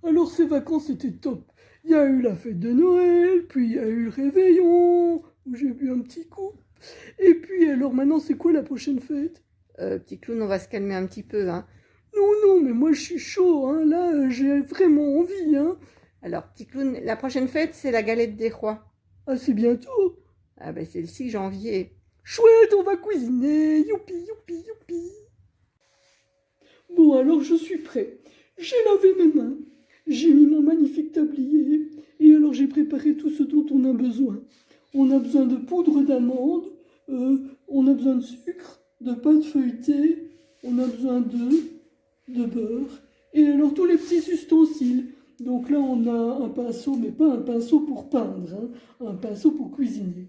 Alors ces vacances c'était top. Il y a eu la fête de Noël, puis il y a eu le réveillon, où j'ai bu un petit coup. Et puis alors maintenant c'est quoi la prochaine fête? Petit clown, on va se calmer un petit peu, hein. Non, non, mais moi je suis chaud, hein. Là j'ai vraiment envie, hein. Alors, petit clown, la prochaine fête, c'est la galette des rois. Ah c'est bientôt. Ah ben, c'est le 6 janvier. Chouette, on va cuisiner, youpi, youpi, youpi. Bon alors je suis prêt. J'ai lavé mes mains, j'ai mis mon magnifique tablier, et alors j'ai préparé tout ce dont on a besoin. On a besoin de poudre d'amande, on a besoin de sucre, de pâte feuilletée, on a besoin de beurre, et alors tous les petits ustensiles. Donc là on a un pinceau, mais pas un pinceau pour peindre, hein, un pinceau pour cuisiner.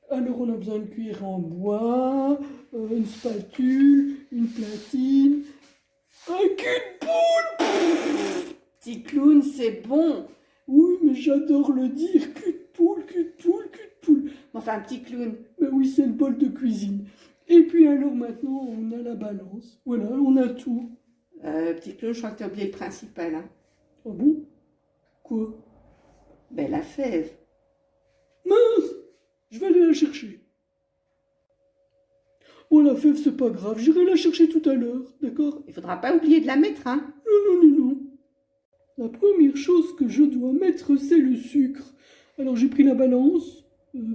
Alors on a besoin de cuillère en bois, une spatule, une platine, un cul de poule. Petit clown, c'est bon. Oui, mais j'adore le dire, cul de poule, cul de poule, cul de poule. Enfin, petit clown. Ben oui, c'est le bol de cuisine. Et puis alors maintenant, on a la balance. Voilà, on a tout. Petit clown, je crois que tu as oublié le principal, hein. Ah bon? Quoi? Ben, la fève. Mince! Je vais aller la chercher. Oh, la fève, c'est pas grave, j'irai la chercher tout à l'heure, d'accord? Il faudra pas oublier de la mettre, hein. Non, non, non, non. La première chose que je dois mettre, c'est le sucre. Alors j'ai pris la balance,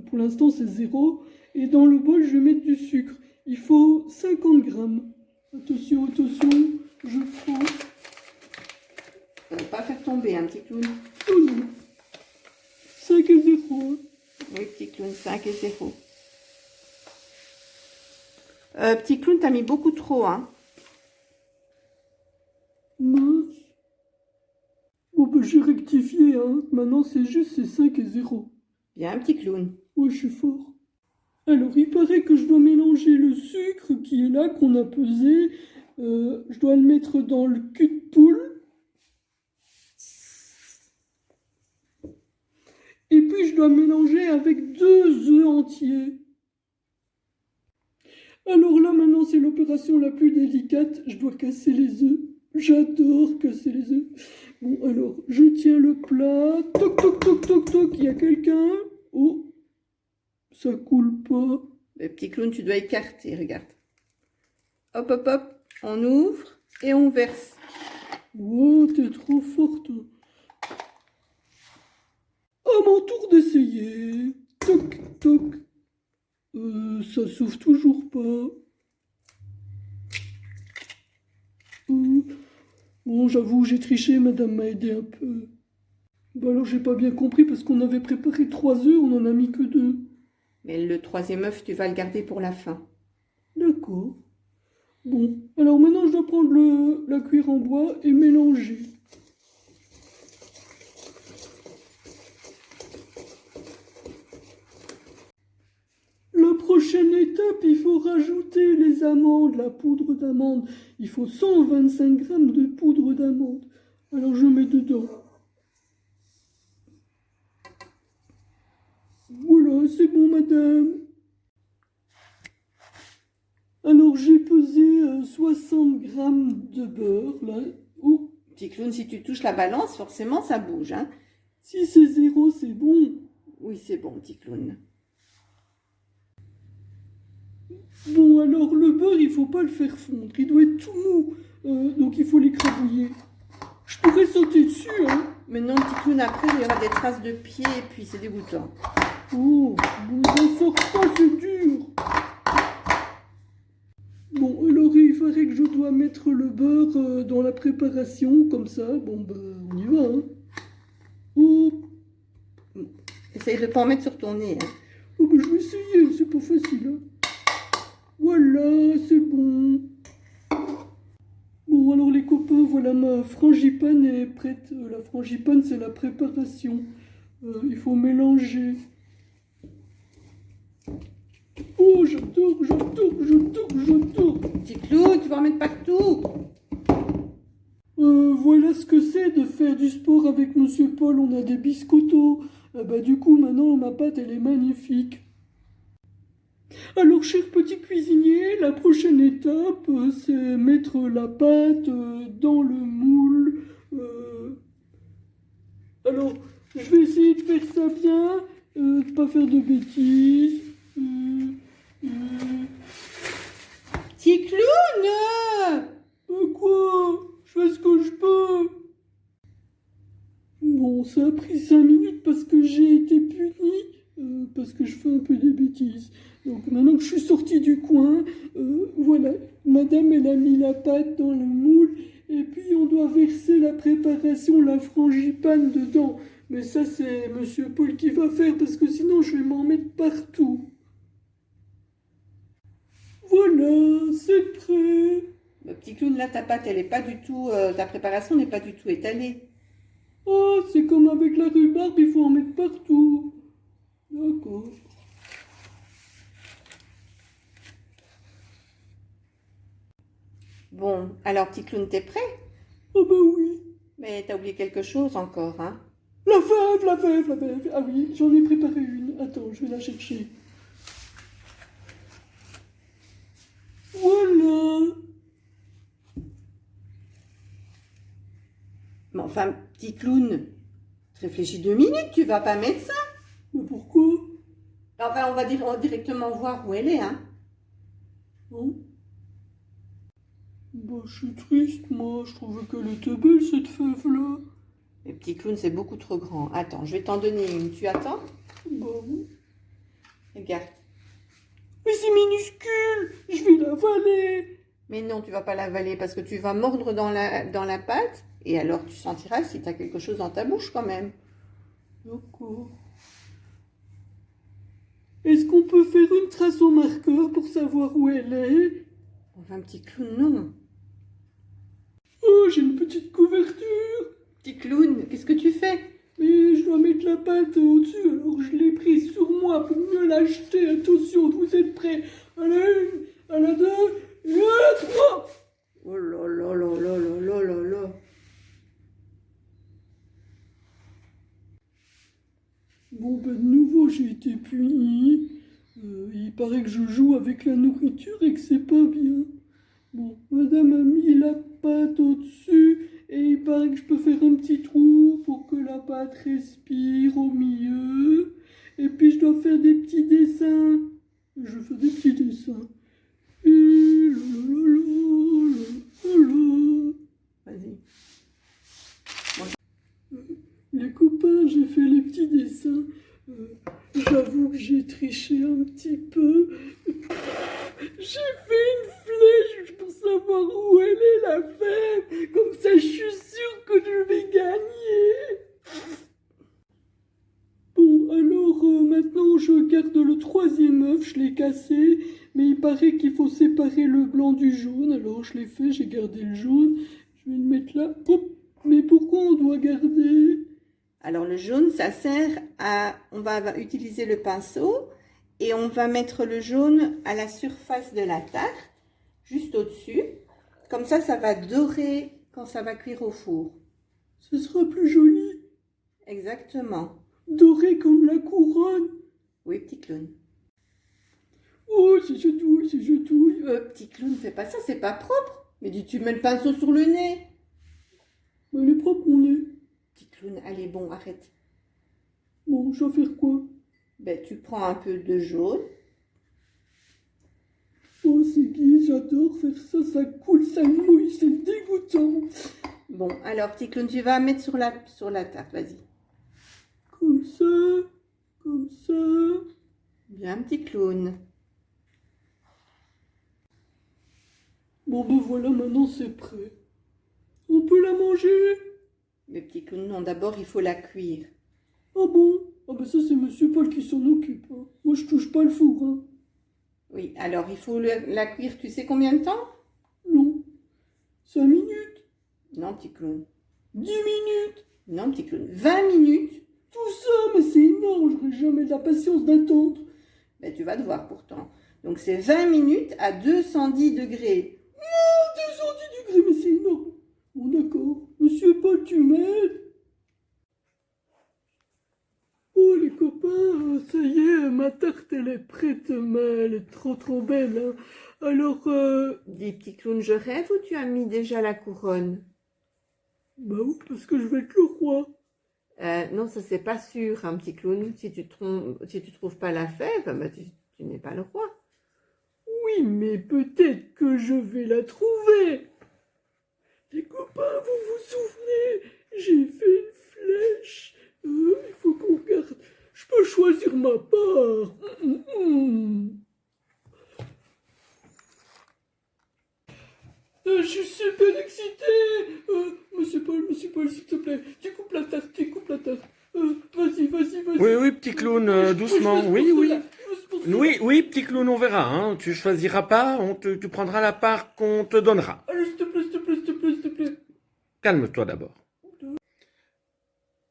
pour l'instant c'est 0, et dans le bol je vais mettre du sucre. Il faut 50 grammes. Attention, attention, je prends... Pas faire tomber, un petit clown. Oh non, 5 et 0. Hein. Oui, petit clown, 5 et 0. Petit clown, t'as mis beaucoup trop, hein. Mince. Bon ben j'ai rectifié, hein. Maintenant c'est juste c'est 5 et 0. Bien, petit clown. Ouais, je suis fort. Alors, il paraît que je dois mélanger le sucre qui est là, qu'on a pesé. Je dois le mettre dans le cul de poule. Et puis, je dois mélanger avec 2 œufs entiers. Alors là, maintenant, c'est l'opération la plus délicate. Je dois casser les œufs. J'adore casser les œufs. Bon, alors, je tiens le plat. Toc, toc, toc, toc, toc. Il y a quelqu'un? Oh, ça coule pas. Le petit clown, tu dois écarter, regarde. Hop, hop, hop. On ouvre et on verse. Oh, t'es trop forte. À mon tour d'essayer. Toc, toc. Ça s'ouvre toujours pas. Bon, j'avoue, j'ai triché, madame m'a aidé un peu. Bah alors, j'ai pas bien compris parce qu'on avait préparé 3 œufs, on en a mis que 2. Mais le troisième œuf, tu vas le garder pour la fin. D'accord. Bon, alors maintenant, je dois prendre la cuillère en bois et mélanger. La prochaine étape, il faut rajouter les amandes, la poudre d'amande. Il faut 125 grammes de poudre d'amande. Alors je mets dedans. Voilà, c'est bon, madame. Alors j'ai pesé 60 grammes de beurre, là. Oh, Petit clown, si tu touches la balance, forcément, ça bouge, hein. si c'est 0, c'est bon. Oui, c'est bon, petit clown. Bon, alors le beurre, il faut pas le faire fondre. Il doit être tout mou. Donc il faut l'écrabouiller. Je pourrais sauter dessus, hein. Mais non, petit clown, après, il y aura des traces de pied et puis c'est dégoûtant. Oh, bon, j'en sors pas, c'est dur. Bon, alors il paraît que je dois mettre le beurre dans la préparation, comme ça. Bon, ben, on y va, hein. Oh, Essaye de pas en mettre sur ton nez, hein. oh ben, je vais essayer, c'est pas facile, hein. Voilà, c'est bon. Bon, alors les copains, voilà, ma frangipane est prête. La frangipane, c'est la préparation. Il faut mélanger. Oh, j'adore, j'adore, j'adore, j'adore. Petit clown, tu vas en mettre partout. Voilà ce que c'est de faire du sport avec Monsieur Paul. On a des biscottos. Bah, du coup, maintenant, ma pâte, elle est magnifique. Alors, cher petit cuisinier, la prochaine étape, c'est mettre la pâte dans le moule. faire ça bien, pas faire de bêtises. Petit clown! Quoi? Je fais ce que je peux. Bon, ça a pris 5 minutes parce que j'ai été puni, parce que je fais un peu des bêtises. Donc maintenant que je suis sorti du coin, voilà, madame elle a mis la pâte dans le moule et puis on doit verser la préparation, la frangipane dedans. Mais ça c'est monsieur Paul qui va faire parce que sinon je vais m'en mettre partout. Voilà, c'est prêt. Le petit clown, là, ta pâte, elle est pas du tout... ta préparation n'est pas du tout étalée. Ah, c'est comme avec la rhubarbe, il faut en mettre partout. D'accord. Bon, alors, petit clown, t'es prêt? Ah bah oui. Mais t'as oublié quelque chose encore, hein? La fève, la fève, la fève. Ah oui, j'en ai préparé une. Attends, je vais la chercher. Voilà. Mais enfin, petit clown, réfléchis 2 minutes, tu vas pas mettre ça. Mais pourquoi? Enfin, on va directement voir où elle est, hein? Non. Bah, je suis triste, moi. Je trouvais qu'elle était belle, cette fève-là. Le petit clown, c'est beaucoup trop grand. Attends, je vais t'en donner une. Tu attends? Bah oui. Regarde. Mais c'est minuscule. Je vais l'avaler. Mais non, tu vas pas l'avaler parce que tu vas mordre dans la pâte et alors tu sentiras si tu as quelque chose dans ta bouche quand même. D'accord. Est-ce qu'on peut faire une trace au marqueur pour savoir où elle est? Enfin, un petit clown, non. Oh, j'ai une petite couverture. Petit clown, qu'est-ce que tu fais? Mais je dois mettre la pâte au-dessus, alors je l'ai prise sur moi pour mieux l'acheter. Attention, vous êtes prêts? À la une, à la deux, et à la trois. Oh là là là là là là là là. Bon, ben de nouveau, j'ai été puni. Il paraît que je joue avec la nourriture et que c'est pas bien. Bon, madame a mis la pâte au-dessus et il paraît que je peux faire un petit trou pour que la pâte respire au milieu. Et puis je dois faire des petits dessins. Je fais des petits dessins. Et Vas-y. les copains, j'ai fait les petits dessins. J'avoue que j'ai triché un petit peu. J'ai fait une flèche pour savoir où elle est la fève. Comme ça, je suis sûre que je vais gagner. Bon, alors maintenant, je garde le troisième œuf. Je l'ai cassé. Mais il paraît qu'il faut séparer le blanc du jaune. Alors, je l'ai fait. J'ai gardé le jaune. Je vais le mettre là. Hop. Mais pourquoi on doit garder? Alors le jaune, ça sert à... On va utiliser le pinceau et on va mettre le jaune à la surface de la tarte, juste au-dessus. Comme ça va dorer quand ça va cuire au four. Ce sera plus joli. Exactement. Doré comme la couronne. Oui, petit clown. Oh, c'est jetouille, c'est jetouille. Petit clown, fais pas ça, c'est pas propre. Mais tu mets le pinceau sur le nez. Mais elle est propre, mon nez. Petit clown, allez, bon, arrête. Bon, je dois faire quoi? Ben, tu prends un peu de jaune. Oh, c'est gai, j'adore faire ça, ça coule, ça mouille, c'est dégoûtant. Bon, alors, petit clown, tu vas mettre sur la tarte, vas-y. Comme ça, comme ça. Bien, petit clown. Bon, ben voilà, maintenant c'est prêt. On peut la manger? Mais petit clown, non, d'abord, il faut la cuire. Ah bon? Ah ben ça, c'est monsieur Paul qui s'en occupe. Hein. Moi, je touche pas le four. Hein. Oui, alors, il faut la cuire, tu sais combien de temps? Non. 5 minutes? Non, petit clown. 10 minutes? Non, petit clown. 20 minutes? Tout ça, mais c'est énorme, j'aurais jamais de la patience d'attendre. Ben, tu vas devoir pourtant. Donc, c'est 20 minutes à 210 degrés. Oh, 210 degrés, mais c'est énorme. Bon, d'accord. Monsieur Paul, tu m'aides? Oh, les copains, ça y est, ma tarte, elle est prête, mais elle est trop belle. Hein. Alors, Dis, petit clown, je rêve ou tu as mis déjà la couronne? bah oui, parce que je vais être le roi. Non, ça c'est pas sûr, un petit clown. Si tu trouves pas la fève, bah, tu n'es pas le roi. Oui, mais peut-être que je vais la trouver. Les copains, vous vous souvenez? J'ai fait une flèche. Il faut qu'on regarde. Je peux choisir ma part. Je suis super excité. Monsieur Paul, s'il te plaît, tu coupes la tarte. Vas-y. Oui, oui, petit clown, doucement. Oui, oui. Oui, oui, petit clown, on verra. Hein. Tu choisiras pas, tu prendras la part qu'on te donnera. Allez, s'il te plaît. Calme-toi d'abord.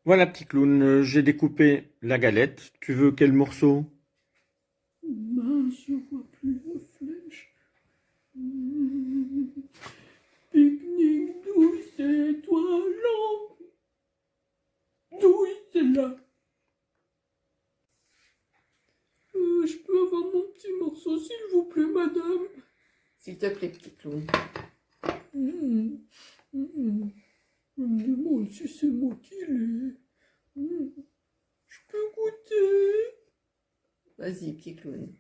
Voilà, petit clown, j'ai découpé la galette. Tu veux quel morceau? Mince, je vois plus la flèche. Pique-nique, douille, c'est toi, l'an. Douille, c'est là. Je peux avoir mon petit morceau, s'il vous plaît, madame? S'il te plaît, petit clown. Je me demande si c'est moi qui l'ai. Je peux goûter? Vas-y, petit clown.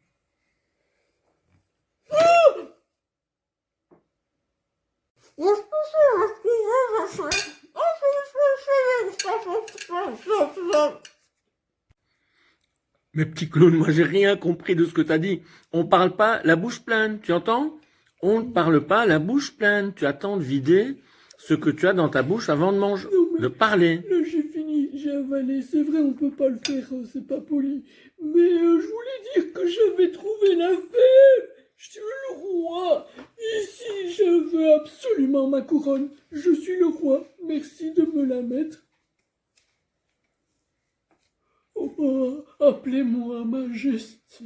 Mais petit clown, moi j'ai rien compris de ce que t'as dit. On parle pas la bouche pleine, tu entends? On ne parle pas la bouche pleine. Tu attends de vider ce que tu as dans ta bouche avant de manger, de parler. Là, j'ai fini, j'ai avalé. C'est vrai, on peut pas le faire, c'est pas poli. Mais je voulais dire que j'avais trouvé la fève. Je suis le roi. Ici, je veux absolument ma couronne. Je suis le roi. Merci de me la mettre. Oh, appelez-moi Majesté.